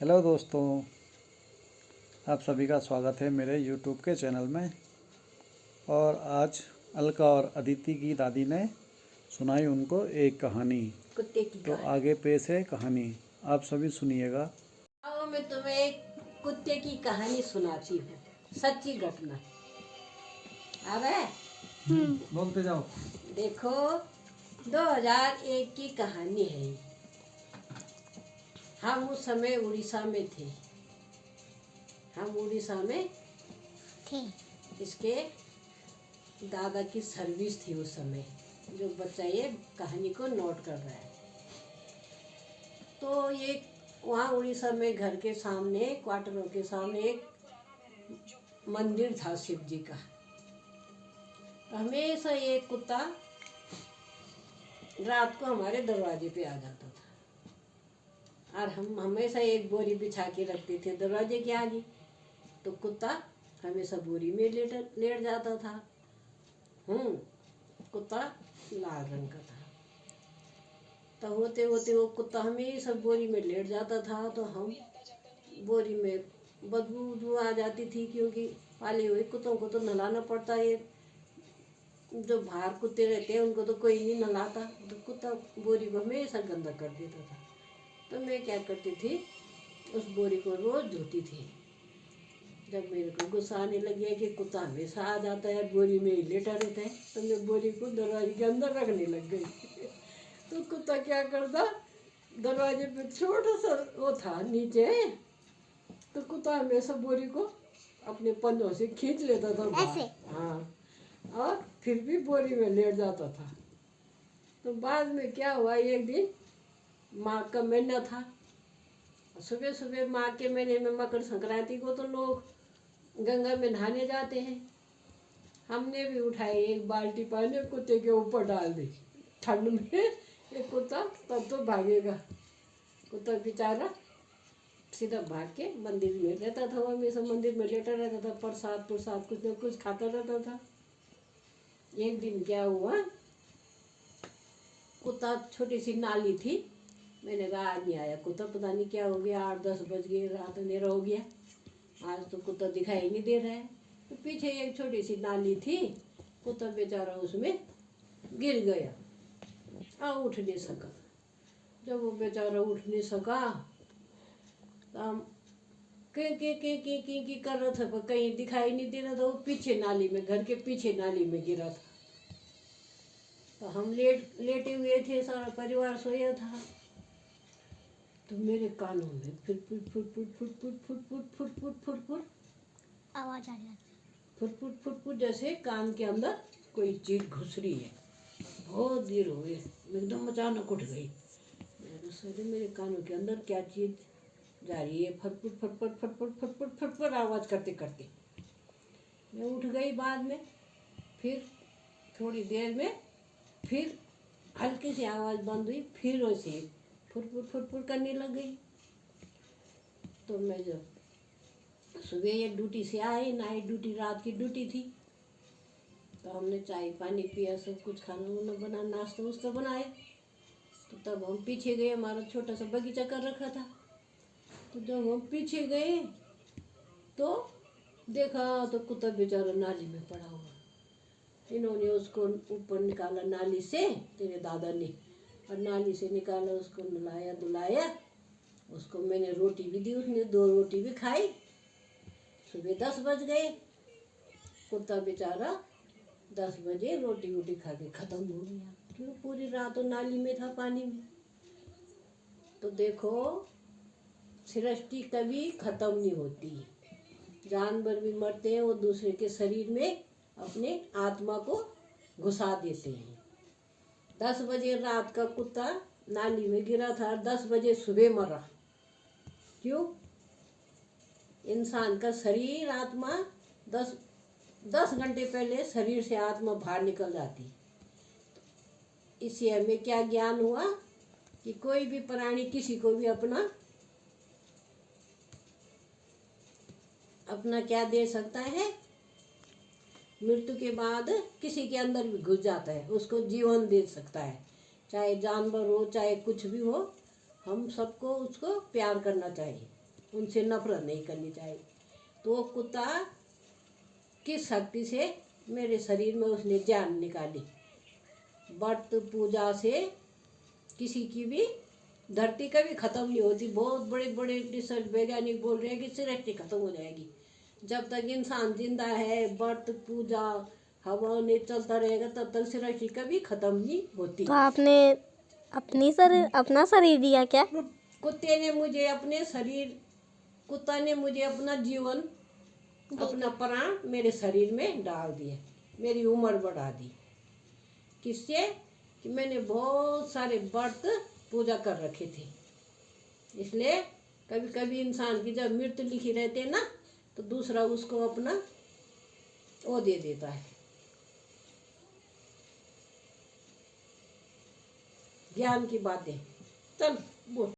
Hello दोस्तों, आप सभी का स्वागत है मेरे यूट्यूब के चैनल में। और आज अलका और अदिति की दादी ने सुनाई उनको एक कहानी। कुत्ते की तो कहानी। आगे पेश है कहानी, आप सभी सुनिएगा। आओ मैं तुम्हें एक कुत्ते की कहानी सुनाती हूँ, सच्ची घटना। आ रहा है? बोलते जाओ। देखो, 2001 की कहानी है। हम उस समय उड़ीसा में थे। हम उड़ीसा में थे। इसके दादा की सर्विस थी उस समय। जो बच्चा ये कहानी को नोट कर रहा है, तो ये वहाँ उड़ीसा में घर के सामने, क्वार्टरों के सामने एक मंदिर था शिव जी का। तो हमेशा ये कुत्ता रात को हमारे दरवाजे पे आ जाता था, और हम हमेशा एक बोरी बिछा के रखते थे दरवाजे के आगे। तो कुत्ता हमेशा बोरी में लेट जाता था। कुत्ता लाल रंग का था। तो होते होते वो कुत्ता हमेशा बोरी में लेट जाता था। तो हम बोरी में बदबू आ जाती थी, क्योंकि पाले हुए कुत्तों को तो नहलाना पड़ता है। जो बाहर कुत्ते रहते हैं उनको तो कोई नहीं नहलाता। तो कुत्ता बोरी को हमेशा गंदा कर देता था। तो मैं क्या करती थी, उस बोरी को रोज धोती थी। जब मेरे को गुस्सा आने लग गया कि कुत्ता हमेशा आ जाता है, बोरी में ही लेटा रहता है, तो मैं बोरी को दरवाजे के अंदर रखने लग गई। तो कुत्ता क्या करता, दरवाजे पे छोटा सा वो था नीचे, तो कुत्ता हमेशा बोरी को अपने पंजों से खींच लेता था ऐसे। हाँ, और फिर भी बोरी में लेट जाता था। तो बाद में क्या हुआ, एक दिन माघ का महीना था। सुबह सुबह माघ के महीने में मकर संक्रांति को तो लोग गंगा में नहाने जाते हैं। हमने भी उठाई एक बाल्टी पानी कुत्ते के ऊपर डाल दी। ठंड में ये कुत्ता तब तो भागेगा। कुत्ता बेचारा सीधा भाग के मंदिर में रहता था। वो हमेशा मंदिर में लेटा रहता था, प्रसाद कुछ न कुछ खाता रहता था। एक दिन क्या हुआ, कुत्ता छोटी सी नाली थी। मैंने कहा आज नहीं आया कुत्ता, पता नहीं क्या हो गया, 8-10 बज गए, रात अंधेरा हो गया, आज तो कुत्ता दिखाई नहीं दे रहा है। तो पीछे एक छोटी सी नाली थी, कुत्ता बेचारा उसमें गिर गया और उठ नहीं सका। जब वो बेचारा उठ नहीं सका तो हम के कर रहा था, पर कहीं दिखाई नहीं दे रहा था। वो पीछे नाली में, घर के पीछे नाली में गिरा था। तो हम लेटे हुए थे, सारा परिवार सोया था। तो मेरे कानों में foot foot foot foot foot foot foot foot foot foot foot foot आवाज आ जाती, फुट फुट फुट फुट, जैसे कान के अंदर कोई चीज घुस रही है। बहुत देर हो गई, एकदम अचानक उठ गई। मेरे कानों के अंदर क्या चीज जा रही है, फटफट फटफट फटफट फटफट फटफट आवाज करते करते मैं उठ गई। बाद में फिर थोड़ी देर में फिर हल्की सी आवाज बंद हुई, फिर वैसे फुटफुट फुटफुट करने लग गई। तो मैं जब सुबह ये ड्यूटी से आई, नाइट ड्यूटी, रात की ड्यूटी थी, तो हमने चाय पानी पिया, सब कुछ खाना वाना बना, नाश्ता वास्ता बनाए। तो तब हम पीछे गए, हमारा छोटा सा बगीचा कर रखा था। तो जब हम पीछे गए तो देखा तो कुत्ता बेचारा नाली में पड़ा हुआ। इन्होंने उसको ऊपर निकाला नाली से, तेरे दादा ने, और नाली से निकाला, उसको नहलाया धुलाया। उसको मैंने रोटी भी दी, उसने 2 रोटी भी खाई। सुबह 10 बज गए, कुत्ता बेचारा 10 बजे रोटी वोटी खा के खत्म हो गया। क्यों, पूरी रात तो नाली में था, पानी में। तो देखो, सृष्टि कभी खत्म नहीं होती। जानवर भी मरते हैं, वो दूसरे के शरीर में अपने आत्मा को घुसा देते हैं। 10 बजे रात का कुत्ता नाली में गिरा था, 10 बजे सुबह मरा। क्यों, इंसान का शरीर, आत्मा 10 घंटे पहले शरीर से आत्मा बाहर निकल जाती। इससे हमें क्या ज्ञान हुआ कि कोई भी प्राणी किसी को भी अपना क्या दे सकता है, मृत्यु के बाद किसी के अंदर भी घुस जाता है, उसको जीवन दे सकता है। चाहे जानवर हो, चाहे कुछ भी हो, हम सबको उसको प्यार करना चाहिए। उनसे नफरत नहीं करनी चाहिए। तो वो कुत्ता किस शक्ति से मेरे शरीर में उसने जान निकाली। व्रत पूजा से किसी की भी धरती कभी ख़त्म नहीं होती। बहुत बड़े बड़े रिसर्च वैज्ञानिक बोल रहे हैं कि सृष्टि खत्म हो जाएगी। जब तक इंसान जिंदा है, व्रत पूजा हवन ये चलता रहेगा, तब तक सृष्टि कभी खत्म नहीं होती। तो आपने अपना शरीर दिया क्या? कुत्ते ने मुझे अपने शरीर, कुत्ता ने मुझे अपना जीवन, अपना प्राण मेरे शरीर में डाल दिया, मेरी उम्र बढ़ा दी। किससे? कि मैंने बहुत सारे व्रत पूजा कर रखे थे। इसलिए कभी कभी इंसान की जब मृत्यु लिखी रहती है ना, तो दूसरा उसको अपना वो दे देता है, ज्ञान की बातें। चल बोल।